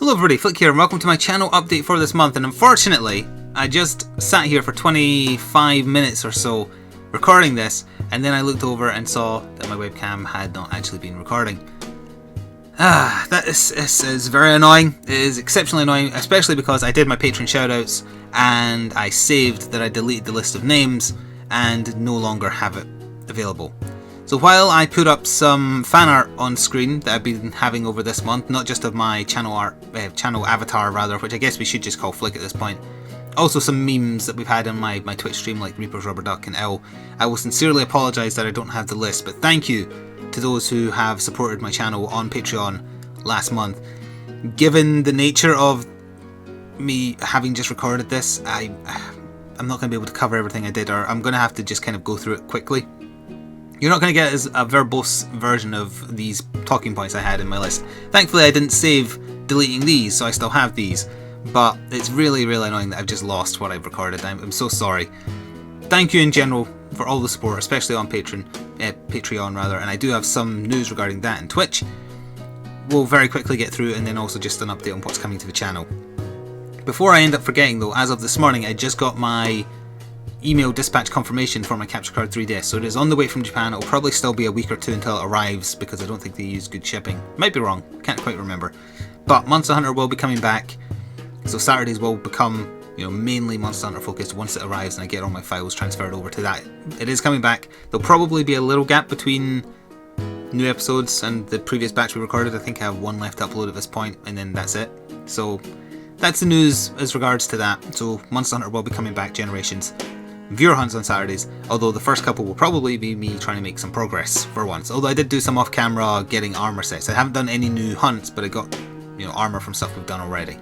Hello everybody, Flik here and welcome to my channel update for this month, and unfortunately I just sat here for 25 minutes or so recording this, and then I looked over and saw that my webcam had not actually been recording. That is very annoying. It is exceptionally annoying, especially because I did my Patreon shoutouts and I saved that I deleted the list of names and no longer have it available. So while I put up some fan art on screen that I've been having over this month, not just of my channel avatar rather, which I guess we should just call Flik at this point, also some memes that we've had on my Twitch stream like Reaper's Rubber Duck and L, I will sincerely apologise that I don't have the list, but thank you to those who have supported my channel on Patreon last month. Given the nature of me having just recorded this, I'm not going to be able to cover everything I did, or I'm going to have to just kind of go through it quickly. You're not going to get a verbose version of these talking points I had in my list. Thankfully I didn't save deleting these, so I still have these, but it's really annoying that I've just lost what I've recorded. I'm so sorry. Thank you in general for all the support, especially on Patreon rather, and I do have some news regarding that and Twitch. We'll very quickly get through, and then also just an update on what's coming to the channel. Before I end up forgetting though, as of this morning I just got my email dispatch confirmation for my capture card 3DS, so it is on the way from Japan. It'll probably still be a week or two until it arrives because I don't think they use good shipping. Might be wrong, can't quite remember. But Monster Hunter will be coming back, so Saturdays will become, mainly Monster Hunter focused once it arrives and I get all my files transferred over to that. It is coming back. There'll probably be a little gap between new episodes and the previous batch we recorded. I think I have one left to upload at this point, and then that's it. So that's the news as regards to that. So Monster Hunter will be coming back, Generations. Viewer hunts on Saturdays, although the first couple will probably be me trying to make some progress for once. Although I did do some off camera getting armor sets. I haven't done any new hunts, but I got armor from stuff we've done already.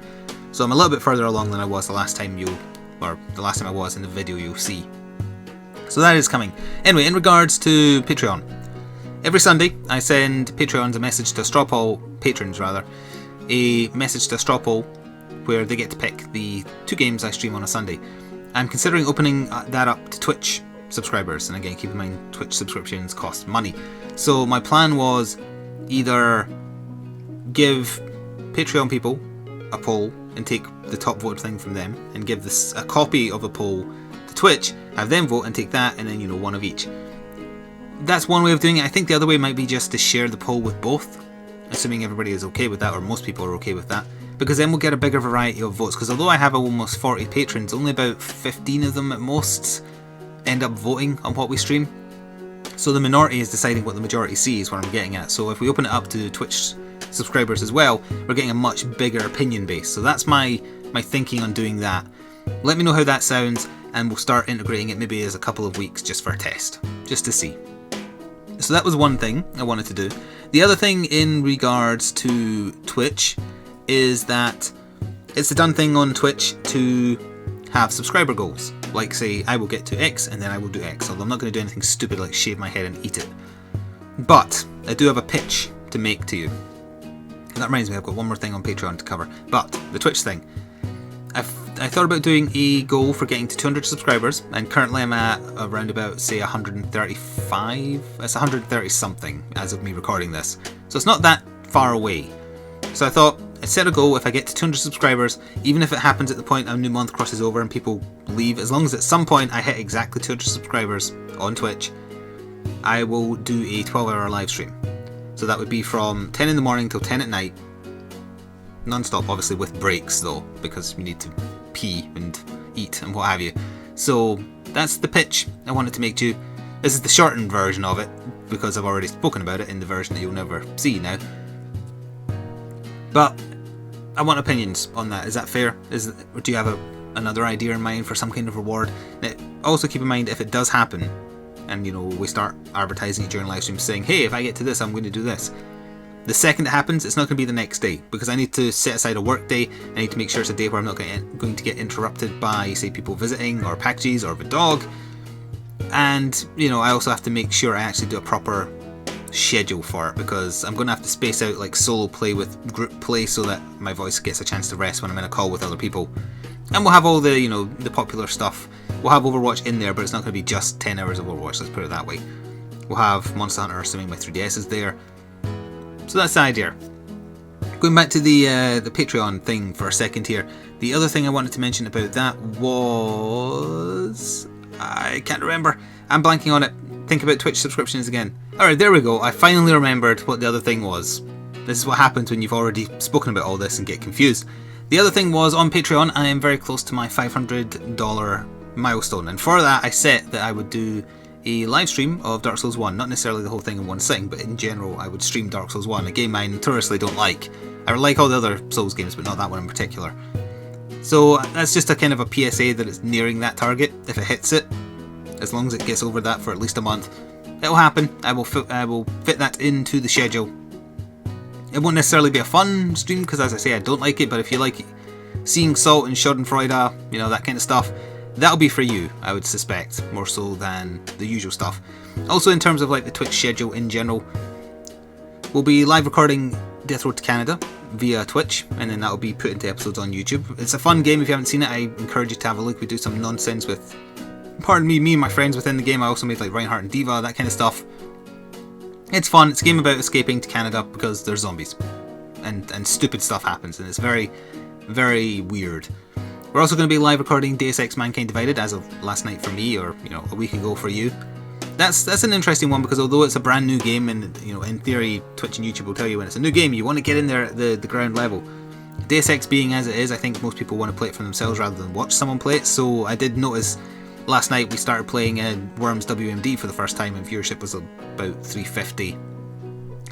So I'm a little bit further along than I was the last time I was in the video you'll see. So that is coming. Anyway, in regards to Patreon, every Sunday I send Patreons a message to straw poll patrons rather, a message to straw poll where they get to pick the 2 games I stream on a Sunday. I'm considering opening that up to Twitch subscribers, and again keep in mind Twitch subscriptions cost money. So my plan was either give Patreon people a poll and take the top vote thing from them, and give this a copy of a poll to Twitch, have them vote and take that, and then one of each. That's one way of doing it. I think the other way might be just to share the poll with both, assuming everybody is okay with that, or most people are okay with that. Because then we'll get a bigger variety of votes, because although I have almost 40 patrons, only about 15 of them at most end up voting on what we stream. So the minority is deciding what the majority see, is what I'm getting at. So if we open it up to Twitch subscribers as well, we're getting a much bigger opinion base. So that's my thinking on doing that. Let me know how that sounds, and we'll start integrating it maybe as a couple of weeks just for a test, just to see. So that was one thing I wanted to do. The other thing in regards to Twitch is that it's a done thing on Twitch to have subscriber goals. Like say, I will get to X and then I will do X, although I'm not going to do anything stupid like shave my head and eat it. But I do have a pitch to make to you. And that reminds me, I've got one more thing on Patreon to cover. But the Twitch thing. I thought about doing a goal for getting to 200 subscribers, and currently I'm at around about, say, 135. It's 130 something as of me recording this. So it's not that far away. So I thought, I'd set a goal. If I get to 200 subscribers, even if it happens at the point a new month crosses over and people leave, as long as at some point I hit exactly 200 subscribers on Twitch, I will do a 12-hour live stream. So that would be from 10 in the morning till 10 at night, non-stop, obviously with breaks though, because you need to pee and eat and what have you. So that's the pitch I wanted to make to you. This is the shortened version of it, because I've already spoken about it in the version that you'll never see now. But I want opinions on that. Is that fair? Do you have another idea in mind for some kind of reward? Now, also keep in mind, if it does happen, and we start advertising it during live streams saying, hey, if I get to this, I'm going to do this. The second it happens, it's not going to be the next day, because I need to set aside a work day. I need to make sure it's a day where I'm not going to get interrupted by, say, people visiting, or packages, or the dog. And, I also have to make sure I actually do a proper schedule for it, because I'm going to have to space out like solo play with group play so that my voice gets a chance to rest when I'm in a call with other people. And we'll have all the, the popular stuff. We'll have Overwatch in there, but it's not going to be just 10 hours of Overwatch, let's put it that way. We'll have Monster Hunter, assuming my 3DS is there. So that's the idea. Going back to the Patreon thing for a second here, the other thing I wanted to mention about that was... I can't remember. I'm blanking on it. Think about Twitch subscriptions again. Alright, there we go. I finally remembered what the other thing was. This is what happens when you've already spoken about all this and get confused. The other thing was, on Patreon, I am very close to my $500 milestone, and for that I set that I would do a live stream of Dark Souls 1, not necessarily the whole thing in one sitting, but in general I would stream Dark Souls 1, a game I notoriously don't like. I like all the other Souls games, but not that one in particular. So that's just a kind of a PSA that it's nearing that target. If it hits it, as long as it gets over that for at least a month, it'll happen. I will fit that into the schedule. It won't necessarily be a fun stream, because as I say, I don't like it, but if you like seeing Salt and Schadenfreude, you know, that kind of stuff, that'll be for you, I would suspect, more so than the usual stuff. Also, in terms of like the Twitch schedule in general, we'll be live recording Death Road to Canada via Twitch, and then that'll be put into episodes on YouTube. It's a fun game. If you haven't seen it, I encourage you to have a look. We do some nonsense with, pardon me and my friends within the game. I also made like Reinhardt and Diva, that kind of stuff. It's fun. It's a game about escaping to Canada because there's zombies and stupid stuff happens, and it's very, very weird. We're also going to be live recording Deus Ex Mankind Divided as of last night for me, or you know, a week ago for you. That's an interesting one, because although it's a brand new game, and you know, in theory Twitch and YouTube will tell you when it's a new game, you want to get in there at the ground level. Deus Ex being as it is, I think most people want to play it for themselves rather than watch someone play it. So I did notice last night we started playing Worms WMD for the first time, and viewership was about 350.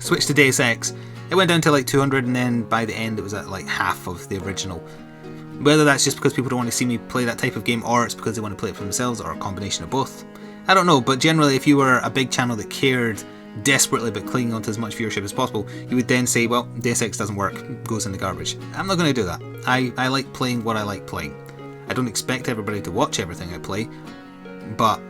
Switched to Deus Ex, it went down to like 200, and then by the end it was at like half of the original. Whether that's just because people don't want to see me play that type of game, or it's because they want to play it for themselves, or a combination of both, I don't know. But generally, if you were a big channel that cared desperately about clinging onto as much viewership as possible, you would then say, well, Deus Ex doesn't work, goes in the garbage. I'm not going to do that. I like playing what I like playing. I don't expect everybody to watch everything I play, but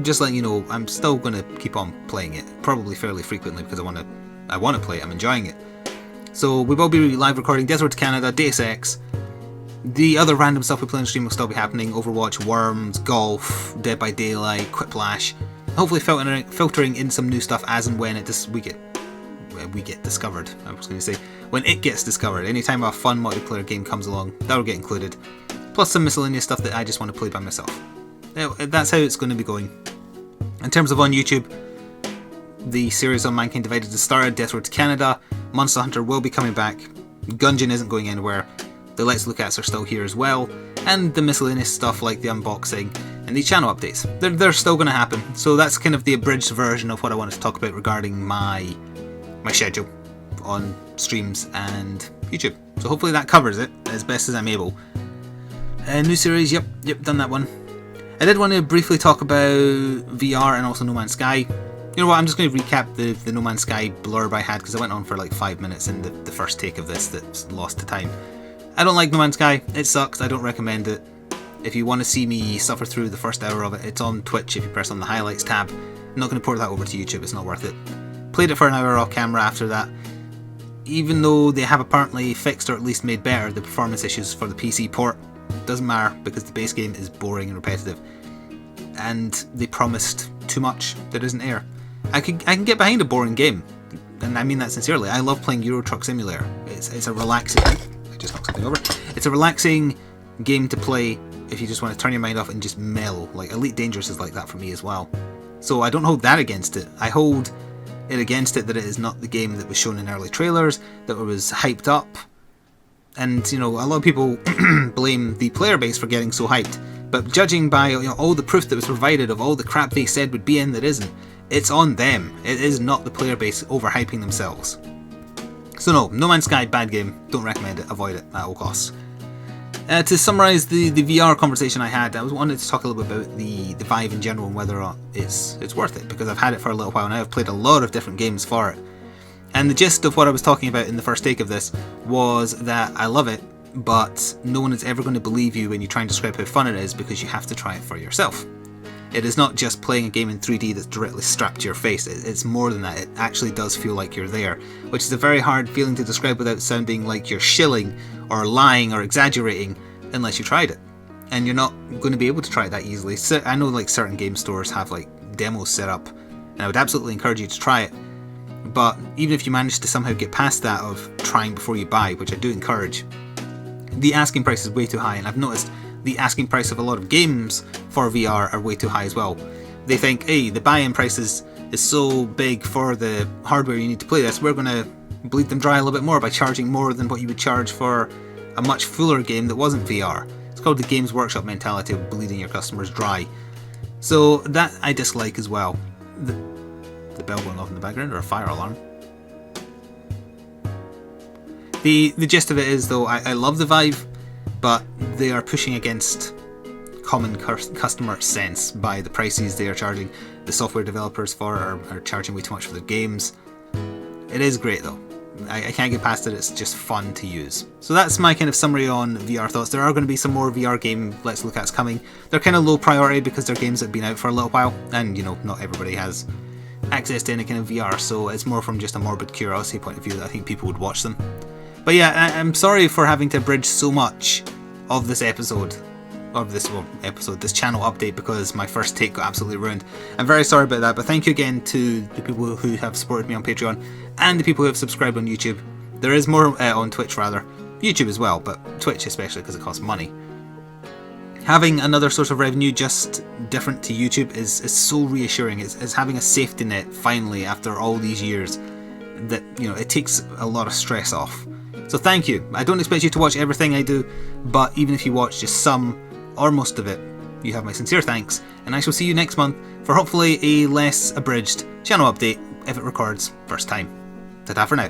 just letting you know, I'm still going to keep on playing it, probably fairly frequently, because I want to play it, I'm enjoying it. So we will be live recording Death Road to Canada, Deus Ex. The other random stuff we play on stream will still be happening: Overwatch, Worms, Golf, Dead by Daylight, Quiplash. Hopefully filtering in some new stuff as and when we get discovered. I was going to say, when it gets discovered. Anytime a fun multiplayer game comes along, that'll get included. Plus some miscellaneous stuff that I just want to play by myself. That's how it's going to be going. In terms of on YouTube, the series on Mankind Divided has started. Death Road to Canada, Monster Hunter will be coming back. Gungeon isn't going anywhere. The Let's Look Ats are still here as well, and the miscellaneous stuff like the unboxing and the channel updates. They're still going to happen. So that's kind of the abridged version of what I wanted to talk about regarding my schedule on streams and YouTube. So hopefully that covers it as best as I'm able. New series, yep, done that one. I did want to briefly talk about VR and also No Man's Sky. You know what, I'm just going to recap the No Man's Sky blurb I had, because I went on for like 5 minutes in the first take of this that's lost to time. I don't like No Man's Sky, it sucks, I don't recommend it. If you want to see me suffer through the first hour of it, it's on Twitch if you press on the highlights tab. I'm not going to port that over to YouTube, it's not worth it. Played it for an hour off camera after that. Even though they have apparently fixed, or at least made better, the performance issues for the PC port, doesn't matter, because the base game is boring and repetitive. And they promised too much that isn't there. I can get behind a boring game, and I mean that sincerely. I love playing Euro Truck Simulator. It's a relaxing... I just knocked something over. It's a relaxing game to play if you just want to turn your mind off and just mellow. Like Elite Dangerous is like that for me as well. So I don't hold that against it. I hold it against it that it is not the game that was shown in early trailers, that it was hyped up. And, you know, a lot of people blame the player base for getting so hyped. But judging by, you know, all the proof that was provided of all the crap they said would be in that isn't, it's on them. It is not the player base overhyping themselves. So No Man's Sky, bad game. Don't recommend it. Avoid it at all costs. To summarise the VR conversation I had, I wanted to talk a little bit about the Vive in general and whether or not it's worth it, because I've had it for a little while now. I've played a lot of different games for it. And the gist of what I was talking about in the first take of this was that I love it, but no one is ever going to believe you when you try and describe how fun it is, because you have to try it for yourself. It is not just playing a game in 3D that's directly strapped to your face, it's more than that. It actually does feel like you're there, which is a very hard feeling to describe without sounding like you're shilling or lying or exaggerating unless you tried it. And you're not going to be able to try it that easily. I know like certain game stores have like demos set up, and I would absolutely encourage you to try it. But even if you manage to somehow get past that of trying before you buy, which I do encourage, the asking price is way too high, and I've noticed the asking price of a lot of games for VR are way too high as well. They think, hey, the buy-in price is so big for the hardware you need to play this, we're going to bleed them dry a little bit more by charging more than what you would charge for a much fuller game that wasn't VR. It's called the Games Workshop mentality of bleeding your customers dry. So that I dislike as well. The bell going off in the background, or a fire alarm. The gist of it is, though, I love the Vive, but they are pushing against common customer sense by the prices they are charging. The software developers are charging way too much for their games. It is great though. I can't get past it, it's just fun to use. So that's my kind of summary on VR thoughts. There are going to be some more VR game Let's Look At's coming. They're kind of low priority because they're games that have been out for a little while, and you know, not everybody has access to any kind of VR, so it's more from just a morbid curiosity point of view that I think people would watch them. But yeah, I'm sorry for having to abridge so much of this episode, this channel update, because my first take got absolutely ruined. I'm very sorry about that, but thank you again to the people who have supported me on Patreon and the people who have subscribed on YouTube. There is more on Twitch rather, YouTube as well, but Twitch especially because it costs money. Having another source of revenue just different to YouTube is so reassuring. It's having a safety net finally after all these years that, you know, it takes a lot of stress off. So thank you. I don't expect you to watch everything I do, but even if you watch just some or most of it, you have my sincere thanks, and I shall see you next month for hopefully a less abridged channel update if it records first time. Ta-ta for now.